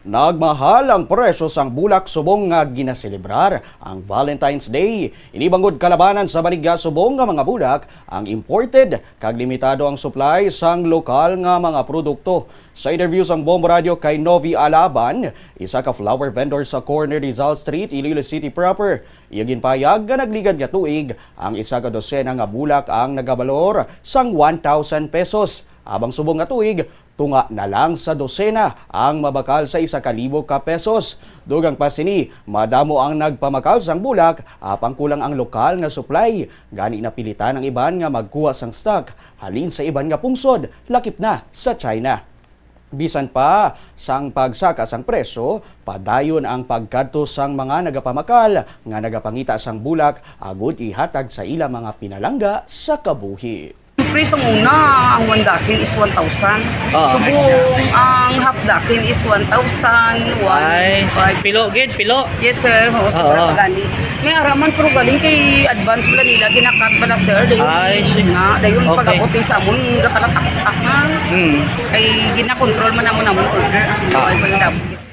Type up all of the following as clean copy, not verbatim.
Nagmahal ang presyo sang bulak subong nga ginaselebrar ang Valentine's Day. Inibangod kalabanan sa baligya subong nga mga bulak ang imported kag limitado ang supply sang lokal nga mga produkto. Sa interview sang Bombo Radio kay Novi Alaban, isa ka flower vendor sa corner Rizal Street, Iloilo City proper, iyagin payag nga nagligad nga tuig ang isa ka dosena nga bulak ang nagabalor sang 1,000 pesos. Abang subong nga tuig, tunga na lang sa dosena ang mabakal sa 1,000 ka pesos. Dugang pa sini, madamo ang nagpamakal sang bulak, apang kulang ang lokal nga supply. Gani napilitan ang iban nga magkuha sang stock, halin sa iban nga pungsod, lakip na sa China. Bisan pa sang pagsaka sang presyo, padayon ang pagkadto sang mga nagapamakal nga nagapangita sang bulak agud ihatag sa ila mga pinalangga sa kabuhi. Presyo muna, ang 1 dozen is 1,000. Subong, ang half dozen is 1,000. Ay, pilo, pilo. Yes, sir. Oo, sobra pagani. May araman pero galing kay advance pala nila, ginakat pala, sir. Dayon nga, dayon Okay. pag-abuti sa amon, gakalatak-takan. Kay ginakontrol man amon order. Ay, pag-dabot.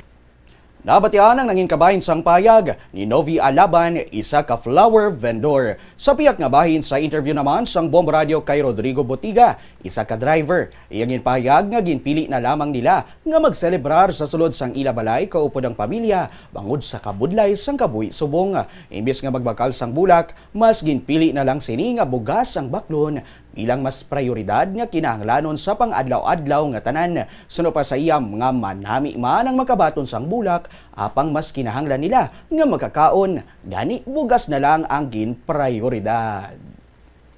Nabatian ang nanging kabahin sang payag ni Novi Alaban, isa ka flower vendor. Sa piyak nga bahin sa interview naman sang Bombo Radio kay Rodrigo Botiga, isa ka driver. Iyang payag nga ginpili na lamang nila nga magselebrar sa sulod sang ila balay kaupod ang pamilya bangod sa kabudlay sang kabuhi subong. Imbis nga magbakal sang bulak, mas ginpili na lang sini nga bugas ang baklon bilang mas prioridad nga kinahanglanon sa pang-adlaw-adlaw nga tanan. Suno pa sa iyam nga manami man ang makabaton sang bulak, apang mas kinahanglan nila nga magkakaon. Gani bugas na lang ang ginprioridad.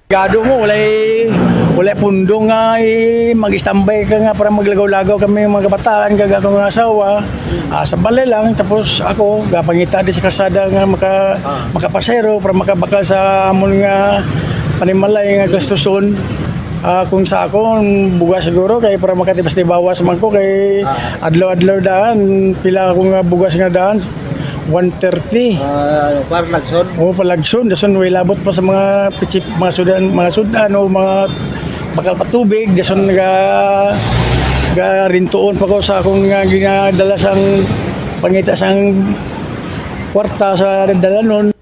Gado mo, wala pundong nga mag-istambay ka nga para maglagaw-lagaw kami mga kabataan, kag ako nga asawa. Sa balay lang, tapos ako, gapangita di sa kasada nga makapasero para makabakal sa amon nga panimalay nga gastuson. Kung sa ako, bugas siguro kay para makatibas di bawas man ko kay adlaw-adlaw daan, pila ako nga bugas nga daan. 130. Para lagson? Oo, palagson. Dason, way labot pa sa mga pichip, mga sudan o mga bakal patubig. Dason, rintuon pa ko sa akong ginadala sang pangita sang kwarta sa dalanon.